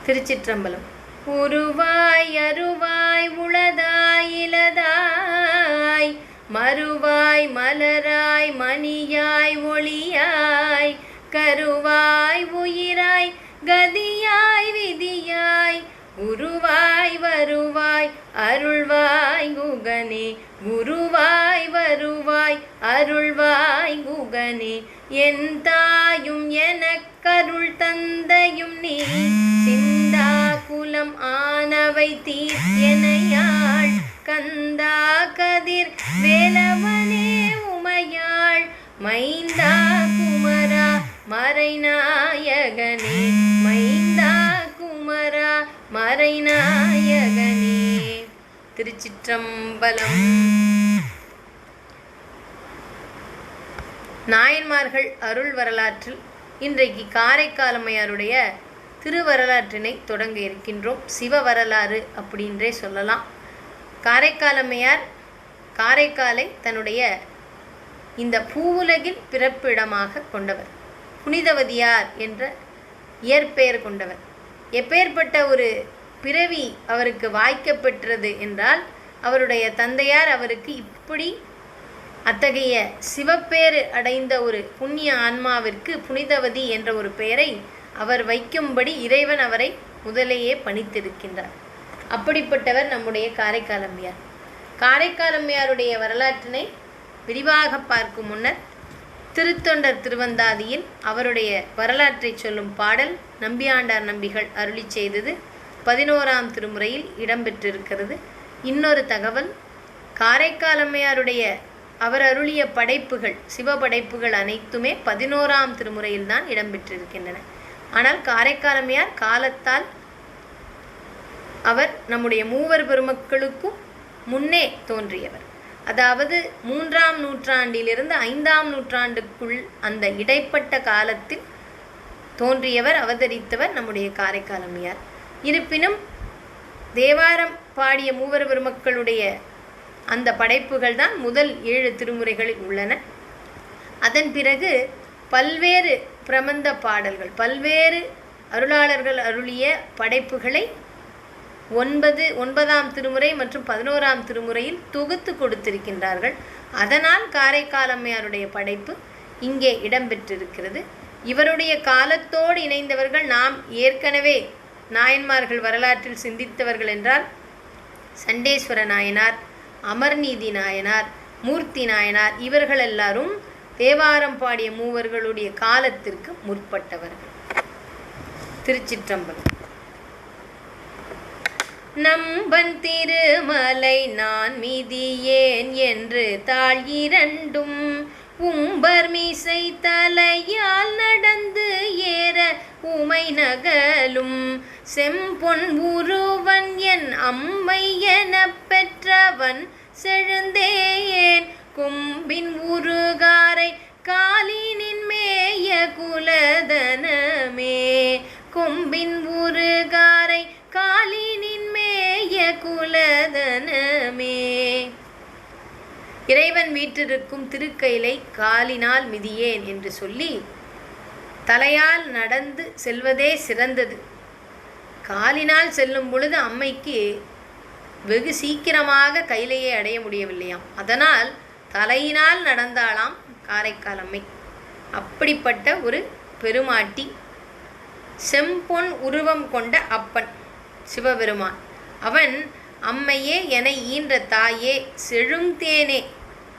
திருச்சிற்றம்பலம். உருவாய் அருவாய் உளதாய் இலதாய் மறுவாய் மலராய் மணியாய் ஒளியாய் கருவாய் உயிராய் கதியாய் விதியாய் உருவாய் வருவாய் அருள்வாய் குகனே குருவாய் வருவாய் அருள்வாய் குகனே என் தாயும் எனக்கருள் தந்தையும் நீ சிந்தா குலம் ஆனவை தீர்த்தனையாள் கந்தா கதிர் வேலவனே உமையாள் மைந்தா குமரா மறைநாயகனே மைந்தா குமரா மறைநாயகனே. திருச்சிற்றம்பலம். நாயன்மார்கள் அருள் வரலாற்றில் இன்றைக்கு காரைக்காலம்மையாருடைய திருவரலாற்றினை தொடங்க இருக்கின்றோம். சிவ வரலாறு அப்படின்றே சொல்லலாம். காரைக்காலம்மையார் காரைக்காலை தன்னுடைய இந்த பூவுலகில் பிறப்பிடமாக கொண்டவர். புனிதவதியார் என்ற இயற்பெயர் கொண்டவர். எப்பேற்பட்ட ஒரு பிறவி அவருக்கு வாய்க்கப்பெற்றது என்றால், அவருடைய தந்தையார் அவருக்கு இப்படி அத்தகைய சிவப்பேறு அடைந்த ஒரு புண்ணிய ஆன்மாவிற்கு புனிதவதி என்ற ஒரு பெயரை அவர் வைக்கும்படி இறைவன் அவரை முதலேயே பணித்திருக்கின்றார். அப்படிப்பட்டவர் நம்முடைய காரைக்காலம்மையார். காரைக்காலம்மையாருடைய வரலாற்றினை விரிவாக பார்க்கும் முன்னர் திருத்தொண்டர் திருவந்தாதியில் அவருடைய வரலாற்றை சொல்லும் பாடல் நம்பியாண்டார் நம்பிகள் அருளி செய்தது 11ஆம் திருமுறையில் இடம்பெற்றிருக்கிறது. இன்னொரு தகவல், காரைக்காலம்மையாருடைய அவர் அருளிய படைப்புகள் சிவபடைப்புகள் அனைத்துமே 11ஆம் திருமுறையில் தான் இடம்பெற்றிருக்கின்றன. ஆனால் காரைக்காலம்மையார் காலத்தால் அவர் நம்முடைய மூவர் பெருமக்களுக்கும் முன்னே தோன்றியவர். அதாவது 3ஆம் நூற்றாண்டிலிருந்து 5ஆம் நூற்றாண்டுக்குள் அந்த இடைப்பட்ட காலத்தில் தோன்றியவர், அவதரித்தவர் நம்முடைய காரைக்காலம்மையார். இருப்பினும் தேவாரம் பாடிய மூவர் பெருமக்களுடைய அந்த படைப்புகள் தான் முதல் 7 திருமுறைகளில் உள்ளன. அதன் பிறகு பல்வேறு பிரபந்த பாடல்கள், பல்வேறு அருளாளர்கள் அருளிய படைப்புகளை 9ஆம் திருமுறை மற்றும் 11ஆம் திருமுறையில் தொகுத்து கொடுத்திருக்கின்றார்கள். அதனால் காரைக்காலம்மையாருடைய படைப்பு இங்கே இடம்பெற்றிருக்கிறது. இவருடைய காலத்தோடு இணைந்தவர்கள் நாம் ஏற்கனவே நாயன்மார்கள் வரலாற்றில் சிந்தித்தவர்கள் என்றால் சண்டேஸ்வர நாயனார், அமர்நீதி நாயனார், மூர்த்தி நாயனார், இவர்கள் எல்லாரும் தேவாரம் பாடிய மூவர்களுடைய காலத்திற்கு முற்பட்டவர்கள். திருச்சிற்றம்பலம். நம்பன் திருமலை நான் மிதியேன் என்று தாழ் இரண்டும் உம்பர் மீசை தலையால் நடந்து ஏற உமை நகலும் செம்பொன் உருவன் என் அம்மை என பெற்றவன் செழுந்தேன் கொம்பின் உருகாரை காலினின் மேய குலதனமே கொம்பின் உருகாரை காலினின் மேய குலதனமே. இறைவன் வீற்றிருக்கும் திருக்கையிலை காலினால் மிதியேன் என்று சொல்லி தலையால் நடந்து செல்வதே சிறந்தது. காலினால் செல்லும் பொழுது அம்மைக்கு வெகு சீக்கிரமாக கையிலையே அடைய முடியவில்லையாம். அதனால் தலையினால் நடந்தாளாம் காரைக்காலம்மை. அப்படிப்பட்ட ஒரு பெருமாட்டி, செம்பொன் உருவம் கொண்ட அப்பன் சிவபெருமான். அவன் அம்மையே என ஈன்ற தாயே செழுந்தேனே,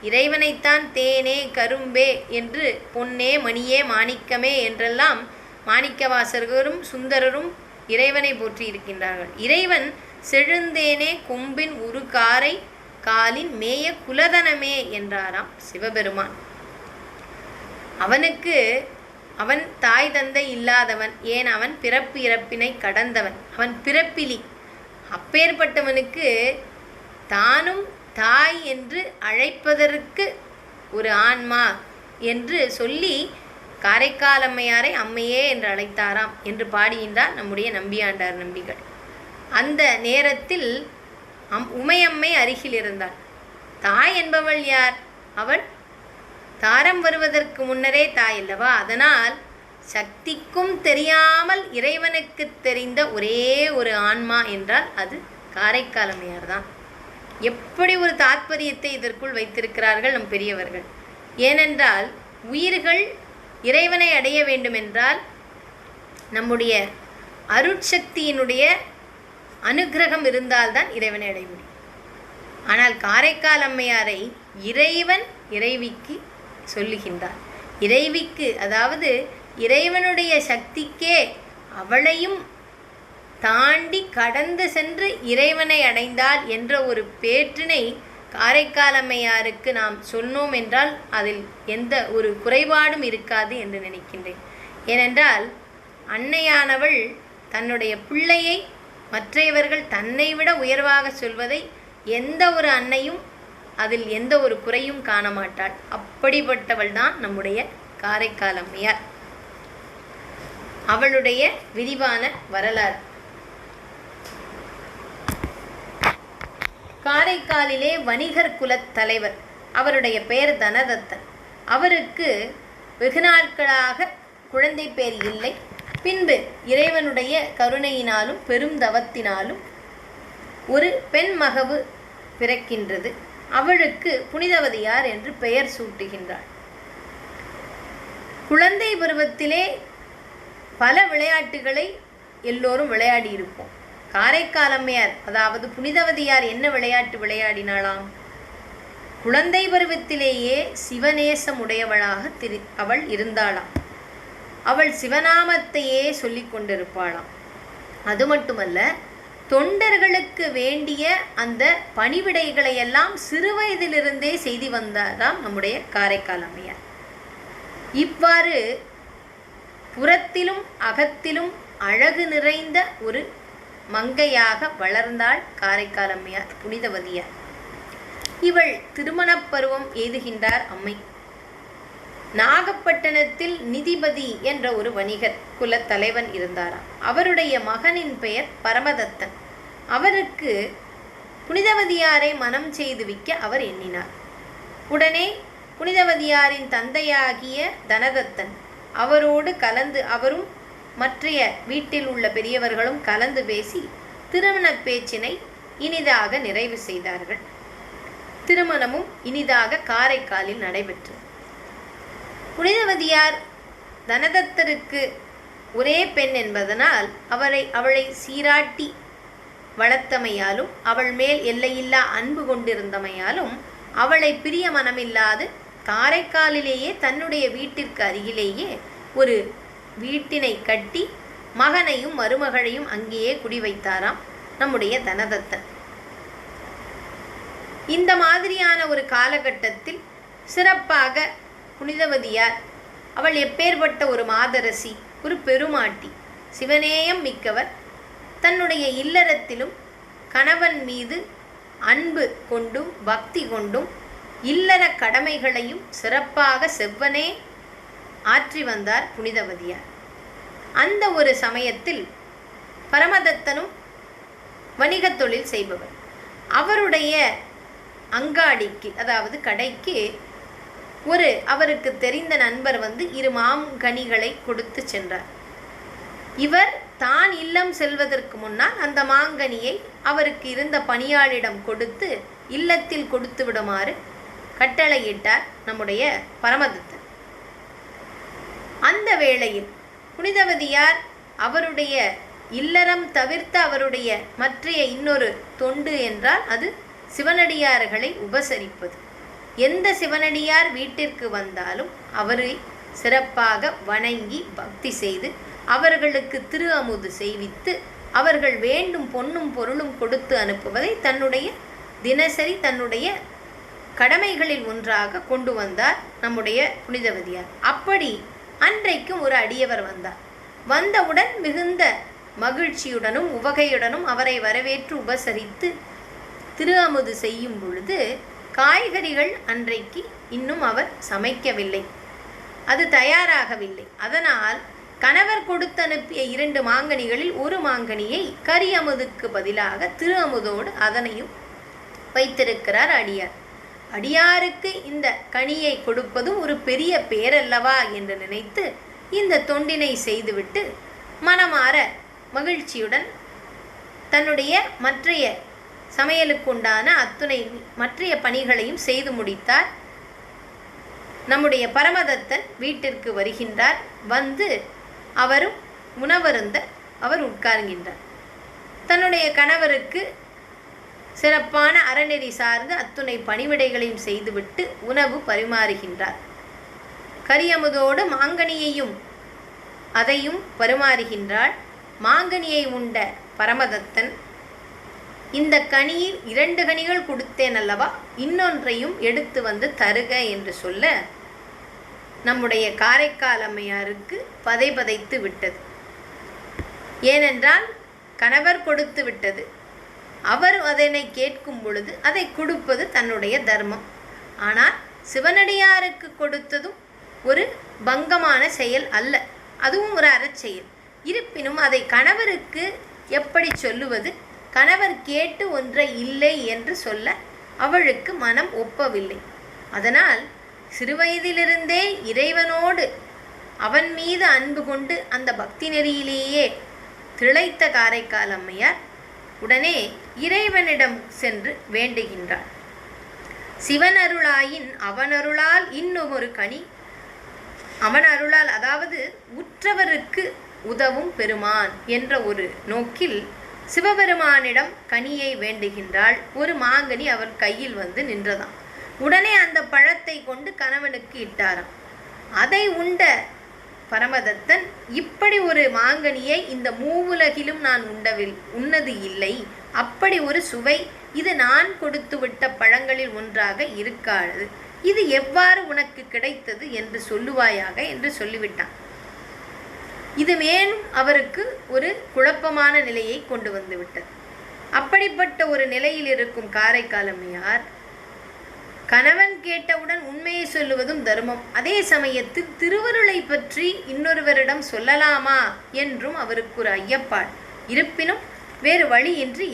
இறைவனைத்தான் தேனே கரும்பே என்று பொன்னே மணியே மாணிக்கமே என்றெல்லாம் மாணிக்கவாசகரும் சுந்தரரும் இறைவனை போற்றி இருக்கின்றார்கள். இறைவன் செழுந்தேனே கொம்பின் உருகாரை காலின் மேய குலதனமே என்றாராம் சிவபெருமான். அவன் தாய் தந்தை இல்லாதவன், ஏன் அவன் பிறப்பு இறப்பினை கடந்தவன், அவன் பிறப்பிலி. அப்பேற்பட்டவனுக்கு தானும் தாய் என்று அழைப்பதற்கு ஒரு ஆன்மா என்று சொல்லி காரைக்காலம்மையாரை அம்மையே என்று அழைத்தாராம் என்று பாடுகின்றார் நம்முடைய நம்பியாண்டார் நம்பிகள். அந்த நேரத்தில் உமையம்மை அருகில் இருந்தாள். தாய் என்பவள் யார்? அவள் தாரம் வருவதற்கு முன்னரே தாய் அல்லவா? அதனால் சக்திக்கும் தெரியாமல் இறைவனுக்கு தெரிந்த ஒரே ஒரு ஆன்மா என்றால் அது காரைக்கால் அம்மையார் தான். எப்படி ஒரு தாத்பரியத்தை இதற்குள் வைத்திருக்கிறார்கள் நம் பெரியவர்கள். ஏனென்றால் உயிர்கள் இறைவனை அடைய வேண்டுமென்றால் நம்முடைய அருட்சக்தியினுடைய அனுக்கிரகம் இருந்தால்தான் இறைவனை அடைய முடியும். ஆனால் காரைக்கால் அம்மையாரை இறைவன் இறைவிக்கு சொல்லுகின்றார். இறைவிக்கு, அதாவது இறைவனுடைய சக்திக்கே அவளையும் தாண்டி கடந்து சென்று இறைவனை அடைந்தாள் என்ற ஒரு பேற்றினை காரைக்கால் அம்மையாருக்கு நாம் சொன்னோம் என்றால் அதில் எந்த ஒரு குறைபாடும் இருக்காது என்று நினைக்கின்றேன். ஏனென்றால் அன்னையானவள் தன்னுடைய பிள்ளையை மற்றையவர்கள் தன்னை விட உயர்வாக சொல்வதை எந்த ஒரு அன்னையும் அதில் எந்த ஒரு குறையும் காண மாட்டாள். அப்படிப்பட்டவள் தான் நம்முடைய காரைக்கால் அம்மையார். அவளுடைய விரிவான வரலாறு. காரைக்காலிலே வணிகர் குலத் தலைவர், அவருடைய பெயர் தனதத்தன். அவருக்கு வெகு நாட்களாக குழந்தை பேர் இல்லை. பின்பு இறைவனுடைய கருணையினாலும் பெரும் தவத்தினாலும் ஒரு பெண் மகவு பிறக்கின்றது. அவளுக்கு புனிதவதியார் என்று பெயர் சூட்டுகின்றாள். குழந்தை பருவத்திலே பல விளையாட்டுகளை எல்லோரும் விளையாடி இருப்போம். காரைக்கால் அம்மையார், அதாவது புனிதவதியார் என்ன விளையாட்டு விளையாடினாளாம்? குழந்தை பருவத்திலேயே சிவநேசம் உடையவளாக அவள் இருந்தாளாம். அவள் சிவநாமத்தையே சொல்லி கொண்டிருப்பாளாம். அது மட்டுமல்ல, தொண்டர்களுக்கு வேண்டிய அந்த பணிவிடைகளை எல்லாம் சிறு வயதிலிருந்தே செய்து வந்தாராம் நம்முடைய காரைக்கால் அம்மையார். இவ்வாறு புறத்திலும் அகத்திலும் அழகு நிறைந்த ஒரு மங்கையாக வளர்ந்தாள் காரைக்கால் அம்மையார், புனிதவதியார். இவள் திருமணப் பருவம் எய்துகின்றார் அம்மை. நாகப்பட்டினத்தில் நிதிபதி என்ற ஒரு வணிகர் குல தலைவன் இருந்தாராம். அவருடைய மகனின் பெயர் பரமதத்தன். அவருக்கு புனிதவதியாரை மனம் செய்து வைக்க அவர் எண்ணினார். உடனே புனிதவதியாரின் தந்தையாகிய தனதத்தன் அவரோடு கலந்து, அவரும் மற்றைய வீட்டில் உள்ள பெரியவர்களும் கலந்து பேசி திருமண பேச்சினை இனிதாக நிறைவு செய்தார்கள். திருமணமும் இனிதாக காரைக்காலில் நடைபெற்றது. புனிதவதியார் தனதத்தருக்கு ஒரே பெண் என்பதனால் அவளை சீராட்டி வளர்த்தமையாலும் அவள் மேல் எல்லையில்லா அன்பு கொண்டிருந்தமையாலும் அவளை பிரிய மனமில்லாது காரைக்காலிலேயே தன்னுடைய வீட்டிற்கு அருகிலேயே ஒரு வீட்டினை கட்டி மகனையும் மருமகளையும் அங்கேயே குடி வைத்தாராம் நம்முடைய தனதத்தன். இந்த மாதிரியான ஒரு காலகட்டத்தில் சிறப்பாக புனிதவதியார், அவள் எப்பேற்பட்ட ஒரு மாதரசி, ஒரு பெருமாட்டி, சிவநேயம் மிக்கவர், தன்னுடைய இல்லறத்திலும் கணவன் மீது அன்பு கொண்டும் பக்தி கொண்டும் இல்லற கடமைகளையும் சிறப்பாக செவ்வனே ஆற்றி வந்தார் புனிதவதியார். அந்த ஒரு சமயத்தில் பரமதத்தனும் வணிகத் தொழில் செய்பவர். அவருடைய அங்காடிக்கு, அதாவது கடைக்கு, அவருக்கு தெரிந்த நண்பர் 2 மாங்கனிகளை கொடுத்து சென்றார். இவர் தான் இல்லம் செல்வதற்கு முன்னால் அந்த மாங்கனியை அவருக்கு இருந்த பணியாளிடம் கொடுத்து இல்லத்தில் கொடுத்து விடுமாறு கட்டளையிட்டார் நம்முடைய பரமதத்தன். அந்த வேளையில் புனிதவதியார் அவருடைய இல்லறம் தவிர்த்த அவருடைய மற்றைய இன்னொரு தொண்டு என்றால் அது சிவனடியார்களை உபசரிப்பது. எந்த சிவனடியார் வீட்டிற்கு வந்தாலும் அவரை சிறப்பாக வணங்கி பக்தி செய்து அவர்களுக்கு திரு அமுது செய்வித்து அவர்கள் வேண்டும் பொன்னும் பொருளும் கொடுத்து அனுப்புவதை தன்னுடைய தினசரி தன்னுடைய கடமைகளில் ஒன்றாக கொண்டு வந்தார் நம்முடைய புனிதவதியார். அப்படி அன்றைக்கும் ஒரு அடியவர் வந்தார். வந்தவுடன் மிகுந்த மகிழ்ச்சியுடனும் உவகையுடனும் அவரை வரவேற்று உபசரித்து திரு அமுது செய்யும் பொழுது காய்கறிகள் அன்றைக்கு இன்னும் அவர் சமைக்கவில்லை, அது தயாராகவில்லை. அதனால் கணவர் கொடுத்து அனுப்பிய 2 மாங்கனிகளில் ஒரு மாங்கனியை கறி அமுதுக்கு பதிலாக திரு அமுதோடு அதனையும் வைத்திருக்கிறார் அடியார். அடியாருக்கு இந்த கனியை கொடுப்பதும் ஒரு பெரிய பேரல்லவா என்று நினைத்து இந்த தொண்டினை செய்துவிட்டு மனமாற மகிழ்ச்சியுடன் தன்னுடைய மற்றைய சமையலுக்குண்டான அத்துணை மற்றைய பணிகளையும் செய்து முடித்தார். நம்முடைய பரமதத்தன் வீட்டிற்கு வருகின்றார். வந்து அவரும் உணவருந்த அவர் உட்கார்கின்றார். தன்னுடைய கணவருக்கு சிறப்பான அறநெறி சார்ந்த அத்துணை பணிவிடைகளையும் செய்துவிட்டு உணவு பரிமாறுகின்றார். கரியமுதோடு மாங்கனியையும் அதையும் பரிமாறுகின்றாள். மாங்கனியை உண்ட பரமதத்தன், இந்த கனியில் 2 கனிகள் கொடுத்தேன் அல்லவா, இன்னொன்றையும் எடுத்து வந்து தருக என்று சொல்ல நம்முடைய காரைக்கால் அம்மையாருக்கு பதைபதைத்து விட்டது. ஏனென்றால் கணவர் கொடுத்து விட்டது. அவர் அதனை கேட்கும் பொழுது அதை கொடுப்பது தன்னுடைய தர்மம். ஆனால் சிவனடியாருக்கு கொடுத்ததும் ஒரு பங்கமான செயல் அல்ல, அதுவும் ஒரு அறச்செயல். இருப்பினும் அதை கணவருக்கு எப்படி சொல்லுவது? கணவர் கேட்டு ஒன்றை இல்லை என்று சொல்ல அவளுக்கு மனம் ஒப்பவில்லை. அதனால் சிறுவயதிலிருந்தே இறைவனோடு அவன் மீது அன்பு கொண்டு அந்த பக்தி நெறியிலேயே திளைத்த காரைக்கால் அம்மையார் உடனே இறைவனிடம் சென்று வேண்டுகின்றாள். சிவனருளாயின் அவனருளால் இன்னும் ஒரு கனி, அவன் அருளால், அதாவது உற்றவருக்கு உதவும் பெருமான் என்ற ஒரு நோக்கில் சிவபெருமானிடம் கனியை வேண்டுகின்றாள். ஒரு மாங்கனி அவர் கையில் வந்து நின்றதாம். உடனே அந்த பழத்தை கொண்டு கணவனுக்கு இட்டாராம். அதை உண்ட பரமதத்தன், இப்படி ஒரு மாங்கனியை இந்த மூவுலகிலும் நான் உண்ணது இல்லை, அப்படி ஒரு சுவை இது நான் கொடுத்து விட்ட பழங்களில் ஒன்றாக இருக்காது, இது எவ்வாறு உனக்கு கிடைத்தது என்று சொல்லுவாயாக என்று சொல்லிவிட்டான். இது மேலும் அவருக்கு ஒரு குழப்பமான நிலையை கொண்டு வந்து விட்டது. அப்படிப்பட்ட ஒரு நிலையில் இருக்கும் காரைக்கால் அம்மையார் கணவன் கேட்டவுடன் உண்மையை சொல்லுவதும் தர்மம், அதே சமயத்தில் திருவருளை பற்றி இன்னொருவரிடம் சொல்லலாமா என்றும் அவருக்கு ஒரு ஐயப்பாடு. இருப்பினும் வேறு வழியின்றி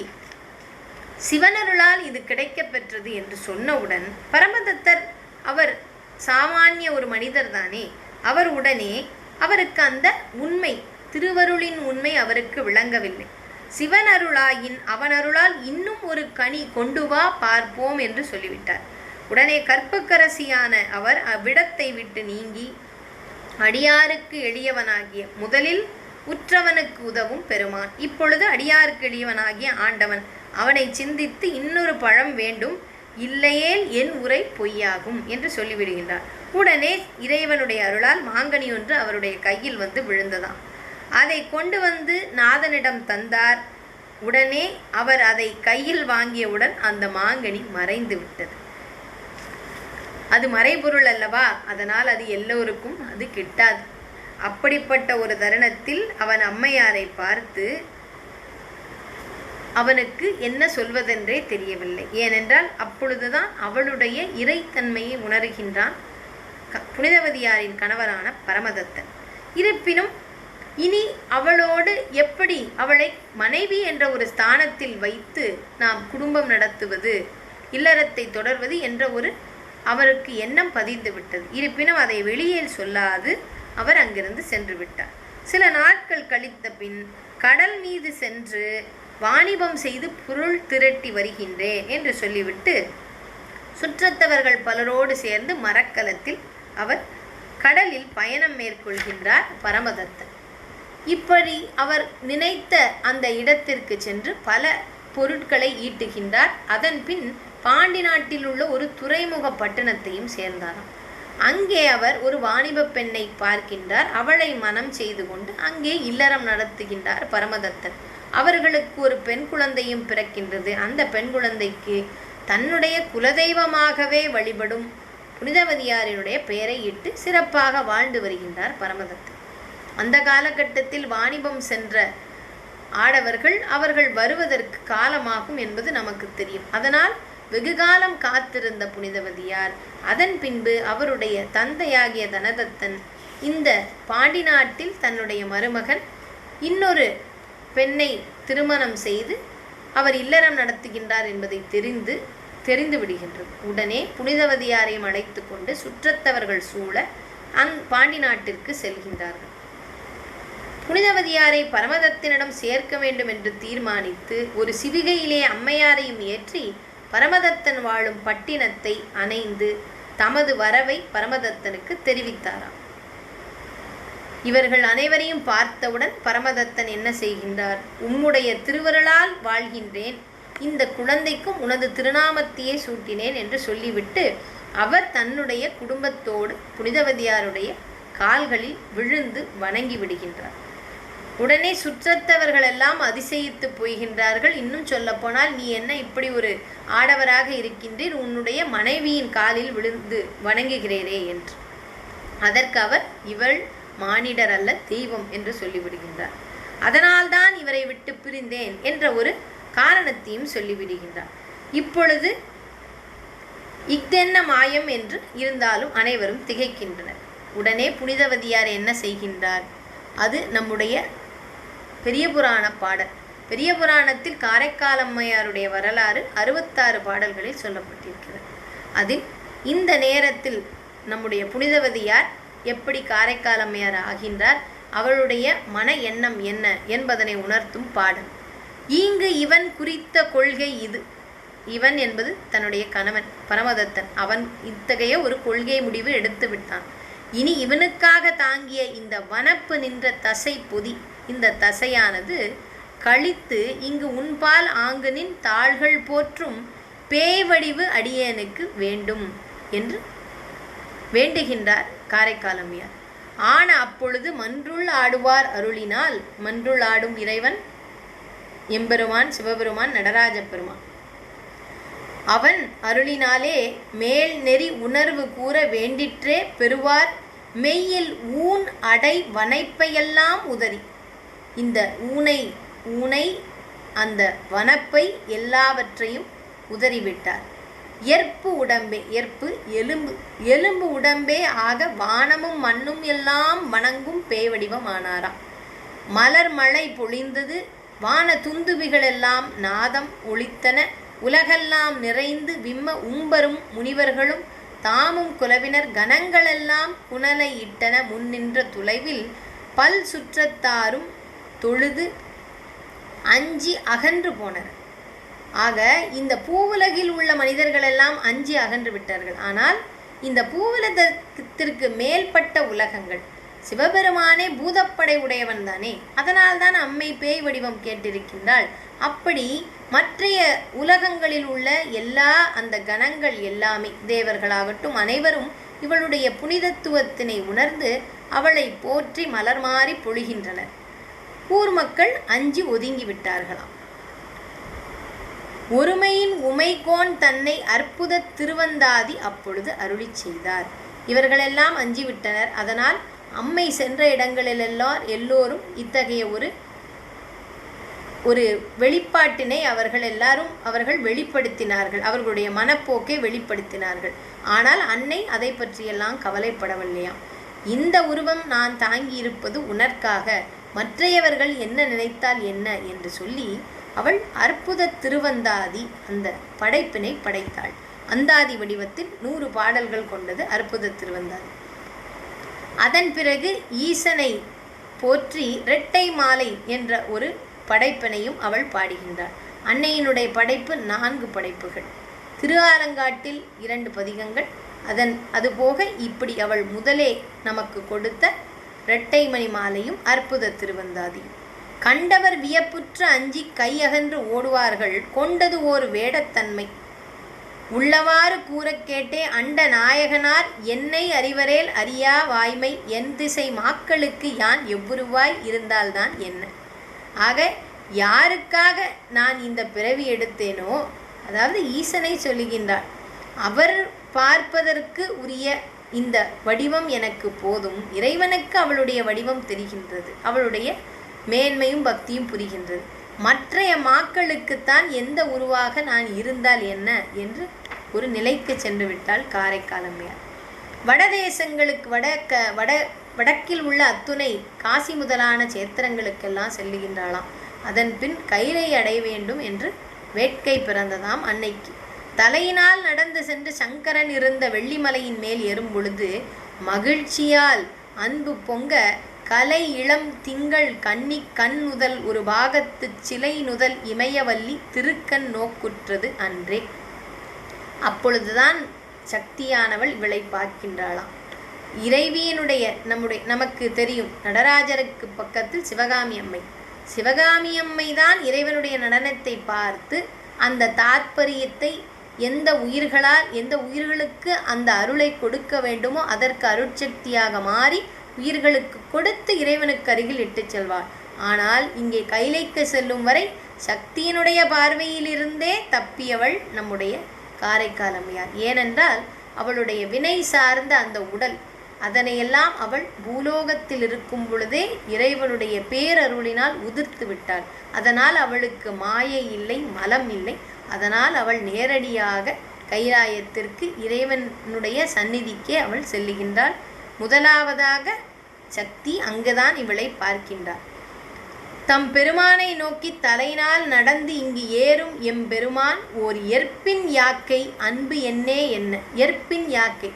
சிவனருளால் இது கிடைக்கப் பெற்றது என்று சொன்னவுடன் பரமதத்தர் அவர் சாமானிய ஒரு மனிதர் தானே, அவர் உடனே அவருக்கு அந்த உண்மை, திருவருளின் உண்மை அவருக்கு விளங்கவில்லை. சிவனருளாயின் அவனருளால் இன்னும் ஒரு கனி கொண்டு வா பார்ப்போம் என்று சொல்லிவிட்டார். உடனே கற்புக்கரசியான அவர் அவ்விடத்தை விட்டு நீங்கி அடியாருக்கு எளியவனாகிய, முதலில் உற்றவனுக்கு உதவும் பெருமான், இப்பொழுது அடியாருக்கு எளியவனாகிய ஆண்டவன், அவனை சிந்தித்து இன்னொரு பழம் வேண்டும், இல்லையேல் என் உரை பொய்யாகும் என்று சொல்லிவிடுகின்றார். உடனே இறைவனுடைய அருளால் மாங்கனி ஒன்று அவருடைய கையில் வந்து விழுந்ததாம். அதை கொண்டு வந்து நாதனிடம் தந்தார். உடனே அவர் அதை கையில் வாங்கியவுடன் அந்த மாங்கனி மறைந்து விட்டது. அது மறைபொருள் அல்லவா, அதனால் அது எல்லோருக்கும் அது கிட்டாது. அப்படிப்பட்ட ஒரு தருணத்தில் அவன் அம்மையாரை பார்த்து அவனுக்கு என்ன சொல்வதென்றே தெரியவில்லை. ஏனென்றால் அப்பொழுதுதான் அவளுடைய இறைத்தன்மையை உணர்கின்றான் புனிதவதியாரின் கணவரான பரமதத்தன். இருப்பினும் இனி அவளோடு எப்படி அவளை மனைவி என்ற ஒரு ஸ்தானத்தில் வைத்து நாம் குடும்பம் நடத்துவது, இல்லறத்தை தொடர்வது என்ற ஒரு அவருக்கு எண்ணம் பதிந்து விட்டது. இருப்பினும் அதை வெளியில் சொல்லாது அவர் அங்கிருந்து சென்று விட்டார். சில நாட்கள் கழித்த பின் கடல் மீது சென்று வாணிபம் செய்து பொருள் திரட்டி வருகின்றேன் என்று சொல்லிவிட்டு சுற்றத்தவர்கள் பலரோடு சேர்ந்து மரக்கலத்தில் அவர் கடலில் பயணம் மேற்கொள்கின்றார் பரமதத்தன். இப்படி அவர் நினைத்த அந்த இடத்திற்கு சென்று பல பொருட்களை ஈட்டுகின்றார். அதன் பின் பாண்டி நாட்டில் உள்ள ஒரு துறைமுக பட்டணத்தையும் சேர்ந்தாராம். அங்கே அவர் ஒரு வாணிப பெண்ணை பார்க்கின்றார். அவளை மனம் செய்து கொண்டு அங்கே இல்லறம் நடத்துகின்றார் பரமதத்தன். அவர்களுக்கு ஒரு பெண் குழந்தையும் பிறக்கின்றது. அந்த பெண் குழந்தைக்கு தன்னுடைய குலதெய்வமாகவே வழிபடும் புனிதவதியாரினுடைய பெயரை இட்டு சிறப்பாக வாழ்ந்து வருகின்றார் பரமதத்தன். அந்த காலகட்டத்தில் வாணிபம் சென்ற ஆடவர்கள் அவர்கள் வருவதற்கு காலமாகும் என்பது நமக்கு தெரியும். அதனால் வெகுகாலம் காத்திருந்த புனிதவதியார் அதன் பின்பு அவருடைய தந்தையாகிய தனதத்தன் இந்த பாண்டி நாட்டில் தன்னுடைய மருமகன் இன்னொரு பெண்ணை திருமணம் செய்து அவர் இல்லறம் நடத்துகின்றார் என்பதை தெரிந்து விடுகின்றது. உடனே புனிதவதியாரையும் அழைத்து கொண்டு சுற்றத்தவர்கள் சூழ பாண்டி நாட்டிற்கு செல்கின்றார்கள். புனிதவதியாரை பரமதத்தனிடம் சேர்க்க வேண்டும் என்று தீர்மானித்து ஒரு சிவிகையிலே அம்மையாரையும் ஏற்றி பரமதத்தன் வாழும் பட்டினத்தை அணைந்து தமது வரவை பரமதத்தனுக்கு தெரிவித்தாராம். இவர்கள் அனைவரையும் பார்த்தவுடன் பரமதத்தன் என்ன செய்கின்றார்? உம்முடைய திருவருளால் வாழ்கின்றேன், இந்த குழந்தைக்கும் உனது திருநாமத்தையே சூட்டினேன் என்று சொல்லிவிட்டு அவர் தன்னுடைய குடும்பத்தோடு புனிதவதியாருடைய கால்களில் விழுந்து வணங்கி விடுகின்றார். உடனே சுற்றத்தவர்களெல்லாம் அதிசயித்து போகின்றார்கள். இன்னும் சொல்ல போனால், நீ என்ன இப்படி ஒரு ஆடவராக இருக்கின்றீர், உன்னுடைய மனைவியின் காலில் விழுந்து வணங்குகிறேரே என்று. அதற்கு அவர், இவள் மானிடர் அல்ல, தெய்வம் என்று சொல்லிவிடுகின்றார். அதனால்தான் இவரை விட்டு பிரிந்தேன் என்ற ஒரு காரணத்தையும் சொல்லிவிடுகின்றார். இப்பொழுது இஃதென்ன மாயம் என்று இருந்தாலும் அனைவரும் திகைக்கின்றனர். உடனே புனிதவதியார் என்ன செய்கின்றார்? அது நம்முடைய பெரிய புராண பாடல். பெரிய புராணத்தில் காரைக்கால் அம்மையாருடைய வரலாறு 66 பாடல்களில் சொல்லப்பட்டிருக்கிறது. அதில் இந்த நேரத்தில் நம்முடைய புனிதவதியார் எப்படி காரைக்கால் அம்மையார் ஆகின்றார், அவளுடைய மன எண்ணம் என்ன என்பதனை உணர்த்தும் பாடல். இங்கு இவன் குறித்த கொள்கை இது. இவன் என்பது தன்னுடைய கணவன் பரமதத்தன். அவன் இத்தகைய ஒரு கொள்கை முடிவு எடுத்து விட்டான். இனி இவனுக்காக தாங்கிய இந்த வனப்பு நின்ற தசை பொதி, இந்த தசையானது கழித்து இங்கு உன்பால் ஆங்கனின் தாள்கள் போற்றும் பேய்வடிவு அடியேனுக்கு வேண்டும் என்று வேண்டுகின்றார் காரைக்கால் அம்மையார். ஆன அப்பொழுது மன்றுள் ஆடுவார் அருளினால், மன்றுள் ஆடும் இறைவன் எம்பெருமான் சிவபெருமான் நடராஜ பெருமான், அவன் அருளினாலே மேல் நெறி உணர்வு கூற வேண்டிற்றே பெறுவார் மெய்யில் ஊன் அடை வனைப்பையெல்லாம் உதறி. இந்த ஊனை அந்த வனப்பை எல்லாவற்றையும் உதறிவிட்டார். எற்பு உடம்பே, எற்பு எலும்பு உடம்பே ஆக வானமும் மண்ணும் எல்லாம் வணங்கும் பேய்வடிவம் ஆனாராம். மலர் மழை பொழிந்தது, வான துந்துபிகளெல்லாம் நாதம் ஒளித்தன, உலகெல்லாம் நிறைந்து விம்ம உம்பரும் முனிவர்களும் தாமும் குலவினர் கணங்களெல்லாம் புனலை இட்டன முன்னின்ற துளைவில் பல் சுற்றத்தாரும் தொழுது அஞ்சி அகன்று போனர். ஆக இந்த பூவுலகில் உள்ள மனிதர்களெல்லாம் அஞ்சி அகன்று விட்டார்கள். ஆனால் இந்த பூவுலகத்திற்கு மேல்பட்ட உலகங்கள், சிவபெருமானே பூதப்படை உடையவன் தானே, அதனால்தான் அம்மை பேய் வடிவம் கேட்டிருக்கின்றாள். அப்படி மற்றைய உலகங்களில் உள்ள எல்லா அந்த கணங்கள் எல்லாமே, தேவர்களாகட்டும் அனைவரும் இவளுடைய புனிதத்துவத்தினை உணர்ந்து அவளை போற்றி மலர் மாறி பொழிகின்றனர். ஊர் மக்கள் அஞ்சி ஒதுங்கி விட்டார்களாம். ஒருமையின் உமைகோன் தன்னை அற்புத திருவந்தாதி அப்பொழுது அருளி செய்தார். இவர்களெல்லாம் அஞ்சி விட்டனர். அதனால் அம்மை சென்ற இடங்களிலெல்லாம் எல்லோரும் இத்தகைய ஒரு வெளிப்பாட்டினை அவர்கள் வெளிப்படுத்தினார்கள். அவர்களுடைய மனப்போக்கை வெளிப்படுத்தினார்கள். ஆனால் அன்னை அதை பற்றியெல்லாம் கவலைப்படவில்லையாம். இந்த உருவம் நான் தாங்கி இருப்பது உனக்காக, மற்றையவர்கள் என்ன நினைத்தால் என்ன என்று சொல்லி அவள் அற்புத திருவந்தாதி அந்த படைப்பினை படைத்தாள். அந்தாதி வடிவத்தில் 100 பாடல்கள் கொண்டது அற்புத திருவந்தாதி. அதன் பிறகு ஈசனை போற்றி இரட்டை மாலை என்ற ஒரு படைப்பினையும் அவள் பாடுகின்றாள். அன்னையினுடைய படைப்பு 4 படைப்புகள். திருஆலங்காட்டில் 2 பதிகங்கள். அதுபோக இப்படி அவள் முதலே நமக்கு கொடுத்த இரட்டை மணி மாலையும் அற்புத திருவந்தாதியும். கண்டவர் வியப்புற்று அஞ்சி கையகன்று ஓடுவார்கள், கொண்டது ஓர் வேடத்தன்மை உள்ளவாறு கூற கேட்டே அண்ட நாயகனார் என்னை அறிவரேல் அறியா வாய்மை என் திசை மாக்களுக்கு யான் எவ்வுருவாய் இருந்தால்தான் என்ன. ஆக யாருக்காக நான் இந்த பிறவி எடுத்தேனோ, அதாவது ஈசனை சொல்லுகின்றாள், அவர் பார்ப்பதற்கு உரிய இந்த வடிவம் எனக்கு போதும். இறைவனுக்கு அவளுடைய வடிவம் தெரிகின்றது, அவளுடைய மேன்மையும் பக்தியும் புரிகின்றது. மற்றைய மாக்களுக்குத்தான் எந்த உருவாக நான் இருந்தால் என்ன என்று ஒரு நிலைக்கு சென்று விட்டாள் காரைக்கால் அம்மையார். வடதேசங்களுக்கு வடக்கில் உள்ள அத்துணை காசி முதலான சேத்திரங்களுக்கெல்லாம் செல்லுகின்றாளாம். அதன் பின் கைலை அடைய வேண்டும் என்று வேட்கை பிறந்ததாம் அன்னைக்கு. தலையினால் நடந்து சென்று சங்கரன் இருந்த வெள்ளிமலையின் மேல் ஏறும் பொழுது மகிழ்ச்சியால் அன்பு பொங்க கலை இளம் திங்கள் கன்னி கண் முதல் ஒரு பாகத்துச் சிலை நுதல் இமயவல்லி திருக்கண் நோக்குற்றது அன்றே. அப்பொழுதுதான் சக்தியானவள் இவளை பார்க்கின்றாளாம். இறைவியினுடைய நமக்கு தெரியும், நடராஜருக்கு பக்கத்தில் சிவகாமி அம்மை. சிவகாமி அம்மை தான் இறைவனுடைய நடனத்தை பார்த்து அந்த தாத்பரியத்தை எந்த உயிர்களுக்கு அந்த அருளை கொடுக்க வேண்டுமோ அதற்கு அருட்சக்தியாக மாறி உயிர்களுக்கு கொடுத்து இறைவனுக்கு அருகில் இட்டு செல்வாள். ஆனால் இங்கே கைலைக்கு செல்லும் வரை சக்தியினுடைய பார்வையிலிருந்தே தப்பியவள் நம்முடைய காரைக்கால் அம்மையார். ஏனென்றால் அவளுடைய வினை சார்ந்த அந்த உடல் அதனையெல்லாம் அவள் பூலோகத்தில் இருக்கும் பொழுதே இறைவனுடைய பேரருளினால் உதிர்த்து விட்டாள். அதனால் அவளுக்கு மாயை இல்லை, மலம் இல்லை. அதனால் அவள் நேரடியாக கைலாயத்திற்கு இறைவனுடைய சந்நிதிக்கே அவள் செல்லுகின்றாள். முதலாவதாக சக்தி அங்குதான் இவளை பார்க்கின்றாள். தம் பெருமானை நோக்கி தலையினால் நடந்து இங்கு ஏறும் எம்பெருமான் ஓர் எற்பின் யாக்கை அன்பு என்னே என்ன. எற்பின் யாக்கை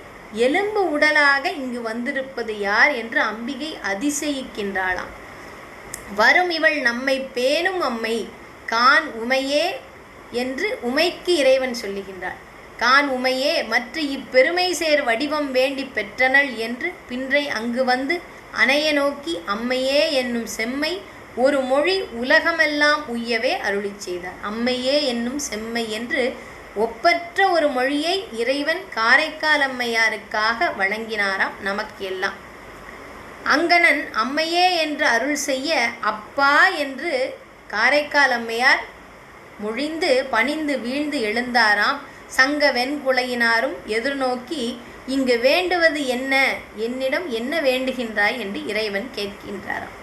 எலும்பு உடலாக இங்கு வந்திருப்பது யார் என்று அம்பிகை அதிசயிக்கின்றாளாம். வரும் இவள் நம்மை பேணும் அம்மை கான் உமையே என்று உமைக்கு இறைவன் சொல்லுகின்றாள். கான் உமையே மற்ற இப்பெருமை சேர் வடிவம் வேண்டி பெற்றனள் என்று பின்றை அங்கு வந்து அணைய நோக்கி அம்மையே என்னும் செம்மை ஒரு மொழி உலகமெல்லாம் உய்யவே அருளி செய்தார். அம்மையே என்னும் செம்மை என்று ஒப்பற்ற ஒரு மொழியை இறைவன் காரைக்கால் அம்மையாருக்காக வழங்கினாராம் நமக்கு எல்லாம். அங்கணன் அம்மையே என்று அருள் செய்ய அப்பா என்று காரைக்கால் அம்மையார் மொழிந்து பணிந்து வீழ்ந்து எழுந்தாராம். சங்க வெண்குலையினாரும் எதிர்நோக்கி இங்கு வேண்டுவது என்ன, என்னிடம் என்ன வேண்டுகின்றாய் என்று இறைவன் கேட்கின்றாராம்.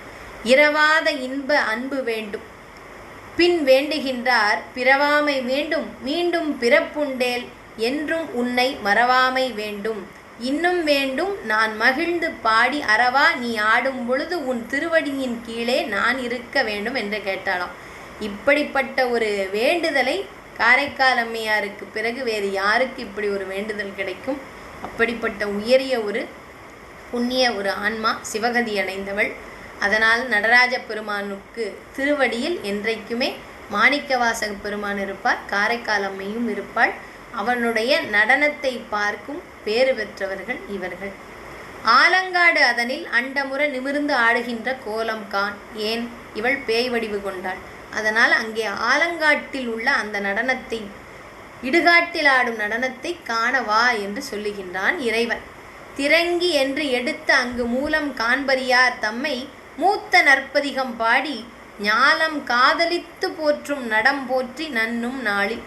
இரவாத இன்ப அன்பு வேண்டும். பின் வேண்டுகின்றார் பிறவாமை வேண்டும், மீண்டும் பிறப்புண்டேல் என்றும் உன்னை மறவாமை வேண்டும். இன்னும் வேண்டும் நான் மகிழ்ந்து பாடி அறவா நீ ஆடும் பொழுது உன் திருவடியின் கீழே நான் இருக்க வேண்டும் என்று கேட்டாளாம். இப்படிப்பட்ட ஒரு வேண்டுதலை காரைக்கால் அம்மையாருக்கு பிறகு வேறு யாருக்கு இப்படி ஒரு வேண்டுதல் கிடைக்கும்? அப்படிப்பட்ட உயரிய ஒரு புண்ணிய ஒரு ஆன்மா சிவகதி அடைந்தவள். அதனால் நடராஜ பெருமானுக்கு திருவடியில் என்றைக்குமே மாணிக்கவாசக பெருமான் இருப்பார், காரைக்கால் அம்மையும் இருப்பாள். அவனுடைய நடனத்தை பார்க்கும் பேறு பெற்றவர்கள் இவர்கள். ஆலங்காடு அதனில் அண்டமுற நிமிர்ந்து ஆடுகின்ற கோலம் கான். ஏன்? இவள் பேய் வடிவு கொண்டாள். அதனால் அங்கே ஆலங்காட்டில் உள்ள அந்த நடனத்தை, இடுகாட்டில் ஆடும் நடனத்தை காணவா என்று சொல்லுகின்றான் இறைவன். திரங்கி என்று எடுத்து அங்கு மூலம் காண்பறியார் தம்மை மூத்த நற்பதிகம் பாடி ஞாலம் காதலித்து போற்றும் நடம் போற்றி நன்னும் நாளில்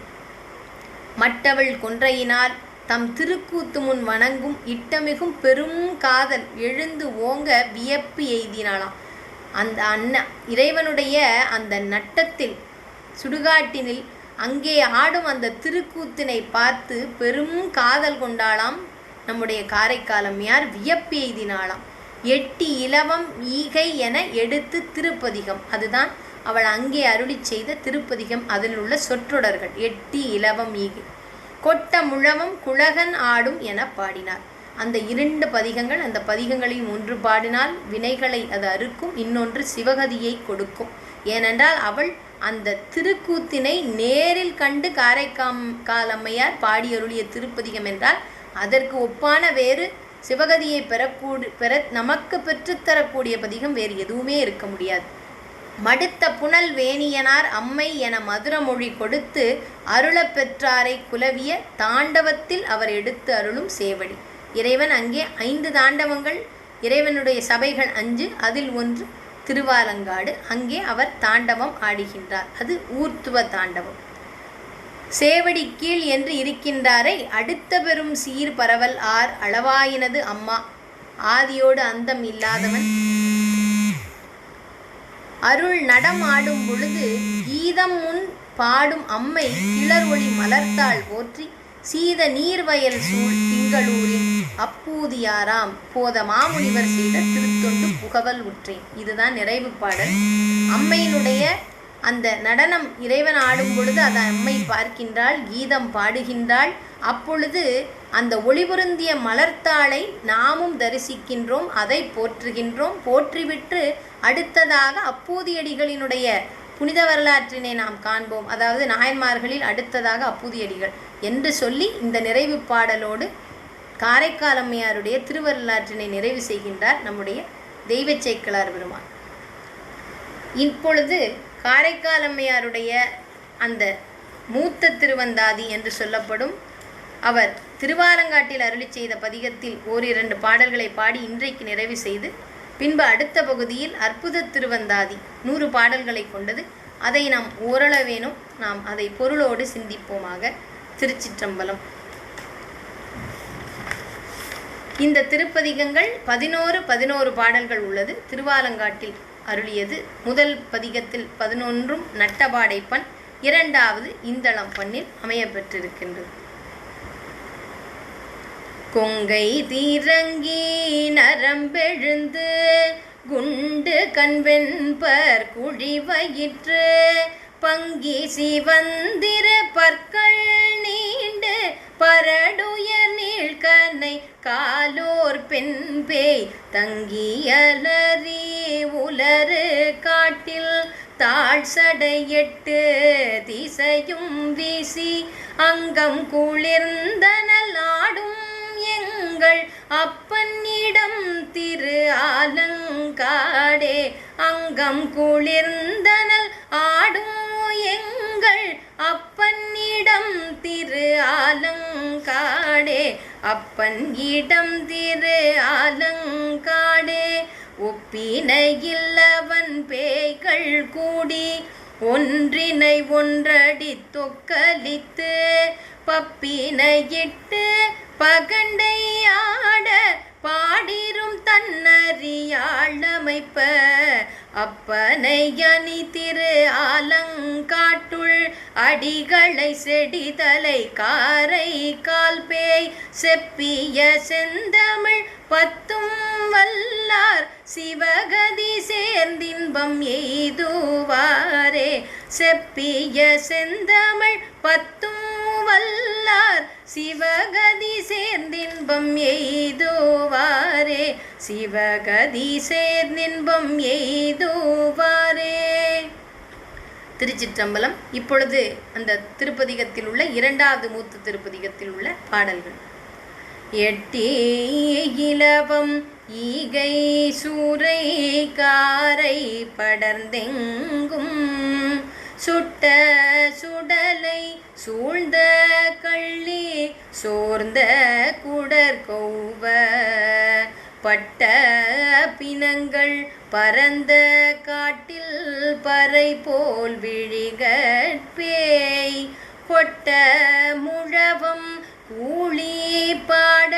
மற்றவள் கொன்றையினால் தம் திருக்கூத்து முன் வணங்கும் இட்டமிகும் பெரும் காதல் எழுந்து ஓங்க வியப்பு எய்தினாளாம். அந்த இறைவனுடைய அந்த நட்டத்தில் சுடுகாட்டினில் அங்கே ஆடும் அந்த திருக்கூத்தினை பார்த்து பெரும் காதல் கொண்டாளாம் நம்முடைய காரைக்கால் அம்மையார். வியப்பு எய்தினாளாம். எட்டி இலவம் ஈகை என எடுத்து திருப்பதிகம், அதுதான் அவள் அங்கே அருளி செய்த திருப்பதிகம். அதில் உள்ள சொற்றொடர்கள் எட்டி இலவம் ஈகை. கொட்ட முழவம் குழகன் ஆடும் என பாடினார். அந்த 2 பதிகங்கள், அந்த பதிகங்களையும் ஒன்று பாடினால் வினைகளை அது அறுக்கும், இன்னொன்று சிவகதியை கொடுக்கும். ஏனென்றால் அவள் அந்த திருக்கூத்தினை நேரில் கண்டு காரைக்கால் அம்மையார் பாடியருளிய திருப்பதிகம் என்றால் அதற்கு ஒப்பான வேறு சிவகதியை பெற நமக்கு பெற்றுத்தரக்கூடிய பதிகம் வேறு எதுவுமே இருக்க முடியாது. மடுத்த புனல் வேணியனார் அம்மை என மதுரமொழி கொடுத்து அருளப் பெற்றாரை குலவிய தாண்டவத்தில் அவர் எடுத்து அருளும் சேவடி. இறைவன் அங்கே 5 தாண்டவங்கள், இறைவனுடைய சபைகள் 5, அதில் ஒன்று திருவாலங்காடு. அங்கே அவர் தாண்டவம் ஆடுகின்றார். அது ஊர்த்துவ தாண்டவம். சேவடி கீழ் என்று இருக்கின்றாரை அடுத்த பெரும் சீர் பரவல் ஆர் அளவாயினது அம்மா ஆதியோடு அந்தம் இல்லாதவன் அருள் நடம் ஆடும் பொழுது கீதம் முன் பாடும் அம்மை கிளர் ஒளி மலர்த்தாள் போற்றி சீத நீர்வயல் சூழ் திங்களூரின் அப்பூதியாராம் போத மாமுனிவர் செய்த திருத்தொண்டு புகவல் உற்றேன். இதுதான் நிறைவு பாடல். அம்மையினுடைய அந்த நடனம் இறைவன் ஆடும் பொழுது அதை அம்மை பார்க்கின்றாள், கீதம் பாடுகின்றாள். அப்பொழுது அந்த ஒளிபொருந்திய மலர்த்தாளை நாமும் தரிசிக்கின்றோம், அதை போற்றுகின்றோம். போற்றிவிட்டு அடுத்ததாக அப்பூதியடிகளினுடைய புனித வரலாற்றினை நாம் காண்போம். அதாவது நாயன்மார்களில் அடுத்ததாக அப்பூதியடிகள் என்று சொல்லி இந்த நிறைவு பாடலோடு காரைக்கால் அம்மையாருடைய திருவரலாற்றினை நிறைவு செய்கின்றார் நம்முடைய தெய்வச் சேக்கிழார் பெருமான். இப்பொழுது காரைக்கால் அம்மையாருடைய அந்த மூத்த திருவந்தாதி என்று சொல்லப்படும் அவர் திருவாலங்காட்டில் அருளி செய்த பதிகத்தில் ஓரிரண்டு பாடல்களை பாடி இன்றைக்கு நிறைவு செய்து, பின்பு அடுத்த பகுதியில் அற்புத திருவந்தாதி 100 பாடல்களை கொண்டது. அதை நாம் ஓரளவேனும் நாம் அதை பொருளோடு சிந்திப்போமாக. திருச்சிற்றம்பலம். இந்த திருப்பதிகங்கள் 11 பாடல்கள் உள்ளது. திருவாலங்காட்டில் அருளியது. முதல் பதிகத்தில் 11 நட்டபாடைப்பண், இரண்டாவது இந்தளம் பண்ணில் அமையப்பெற்றிருக்கின்றது. கொங்கை தீரங்கி நரம்பெழுந்து குண்டு கண்வெண்பர் குழிவயிற்று பங்கி சிவந்திர பற்கள் நீண்டு பரடுயர் நீழ்கனை காலோர் பெண் பேய் தங்கியலறி உலரு காட்டில் தாழ் சடையெட்டு திசையும் வீசி அங்கம் குளிர்ந்தனல் ஆடும் எங்கள் அப்பனிடம் திரு ஆலங்காடே. அங்கம் குளிர்ந்தனல் ஆடும் எங்கள் அப்பனிடம் திரு ஆலங்காடே. அப்பன் இடம் திரு ஆலங்காடே. ஒப்பினையில்லவன் பேய்கள் கூடி ஒன்றினை ஒன்றடி தொக்கலித்து பப்பினையிட்டு பகண்டை ஆட பாடிரும் தன்னறியாழமைப்ப அப்பனை அணி திரு ஆலங்காட்டுள் அடிகளை செடிதலை காரை கால் பேய் செப்பிய செந்தமிழ் பத்தும் வல்லார் சிவகதி சேர்ந்தின்பம் எய்துவாரே. செப்பிய செந்தமிழ் பத்தும் வல்லார் சிவகதி சேர்ந்தின்பம் எய்துவாரே. சிவகதி சேர்ந்தின்பம் எய்துவாரே. திருச்சிற்றம்பலம். இப்பொழுது அந்த திருப்பதிகத்தில் உள்ள இரண்டாவது மூத்த திருப்பதிகத்தில் உள்ள பாடல்கள். எட்டி இலவம் ஈகை சூரை காரை படர்ந்தெங்கும் சுட்ட சுடலை சூழ்ந்த கள்ளி சோர்ந்த குடற்கௌவ பட்ட பிணங்கள் பரந்த காட்டில் பறை போல் விழிகற்பேய் கொட்ட முழவம் கூலி பாட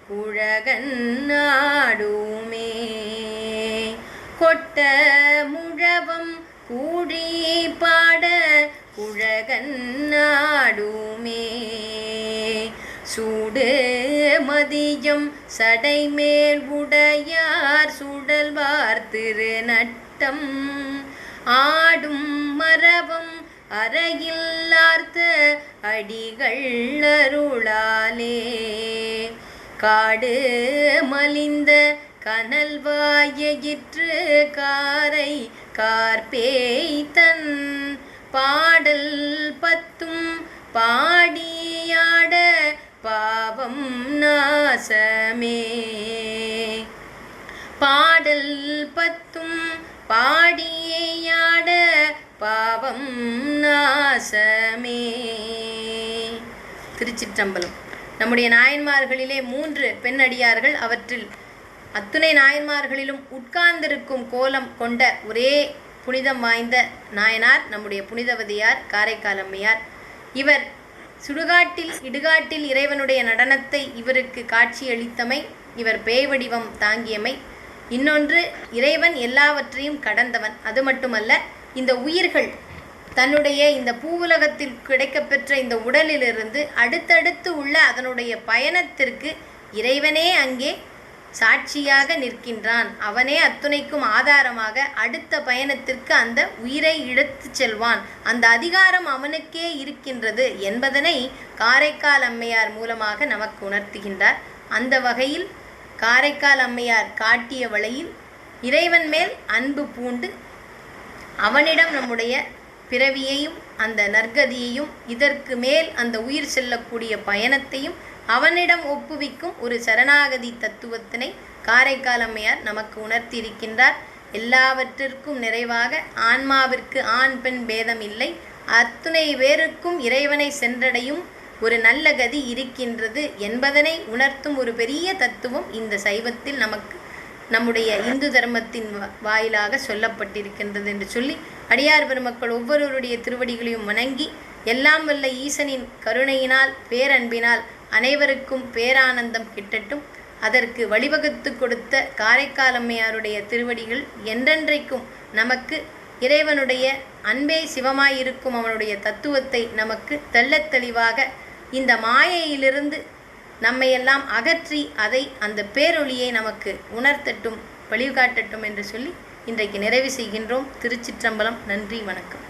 குழகன் நாடுமே. கொட்ட முழவம் கூடி பாட குழகன் நாடுமே. சூடு மதியம் சடைமேல் உடையார் சுடல்வார் திருநட்டம் ஆடும் மரபம் அறையில்லார்த்த அடிகள் அருளாலே. காடு மலிந்த கனல் வாயிற்று காரை கார்பேய்தன் பாடல் பத்தும் பாடியாட பாவம் நாசமே. பாடல் பத்தும் பாடியாட பாவம் நாசமே. திருச்சிற்றம்பலம். நம்முடைய நாயன்மார்களிலே 3 பெண்ணடியார்கள். அவற்றில் அத்துணை நாயன்மார்களிலும் உட்கார்ந்திருக்கும் கோலம் கொண்ட ஒரே புனிதம் வாய்ந்த நாயனார் நம்முடைய புனிதவதியார் காரைக்கால் அம்மையார். இவர் சுடுகாட்டில் இடுகாட்டில் இறைவனுடைய நடனத்தை இவருக்கு காட்சியளித்தமை, இவர் பேய் வடிவம் தாங்கியமை. இன்னொன்று, இறைவன் எல்லாவற்றையும் கடந்தவன். அது மட்டுமல்ல, இந்த உயிர்கள் தன்னுடைய இந்த பூவுலகத்தில் கிடைக்கப்பெற்ற இந்த உடலிலிருந்து அடுத்தடுத்து உள்ள அதனுடைய பயணத்திற்கு இறைவனே அங்கே சாட்சியாக நிற்கின்றான். அவனே அத்துணைக்கும் ஆதாரமாக அடுத்த பயணத்திற்கு அந்த உயிரை இழுத்து செல்வான். அந்த அதிகாரம் அவனுக்கே இருக்கின்றது என்பதனை காரைக்கால் அம்மையார் மூலமாக நமக்கு உணர்த்துகின்றார். அந்த வகையில் காரைக்கால் அம்மையார் காட்டிய வழியில் இறைவன் மேல் அன்பு பூண்டு அவனிடம் நம்முடைய பிறவியையும் அந்த நற்கதியையும் இதற்கு மேல் அந்த உயிர் செல்லக்கூடிய பயணத்தையும் அவனிடம் ஒப்புவிக்கும் ஒரு சரணாகதி தத்துவத்தினை காரைக்கால் அம்மையார் நமக்கு உணர்த்தியிருக்கின்றார். எல்லாவற்றிற்கும் நிறைவாக ஆன்மாவிற்கு ஆண் பெண் பேதம் இல்லை, அத்துணை பேருக்கும் இறைவனை சென்றடையும் ஒரு நல்ல கதி இருக்கின்றது என்பதனை உணர்த்தும் ஒரு பெரிய தத்துவம் இந்த சைவத்தில் நமக்கு நம்முடைய இந்து தர்மத்தின் வாயிலாக சொல்லப்பட்டிருக்கின்றது என்று சொல்லி அடியார் பெருமக்கள் ஒவ்வொருவருடைய திருவடிகளையும் வணங்கி எல்லாம் வல்ல ஈசனின் கருணையினால் பேரன்பினால் அனைவருக்கும் பேரானந்தம் கிட்டட்டும். அதற்கு வழிவகுத்து கொடுத்த காரைக்கால் அம்மையாருடைய திருவடிகள் என்றென்றைக்கும் நமக்கு இறைவனுடைய அன்பே சிவமாயிருக்கும் அவனுடைய தத்துவத்தை நமக்கு தெள்ளத் தெளிவாக இந்த மாயையிலிருந்து நம்மையெல்லாம் அகற்றி அதை அந்த பேரொளியை நமக்கு உணர்த்தட்டும், வழிகாட்டட்டும் என்று சொல்லி இன்றைக்கு நிறைவு செய்கின்றோம். திருச்சிற்றம்பலம். நன்றி, வணக்கம்.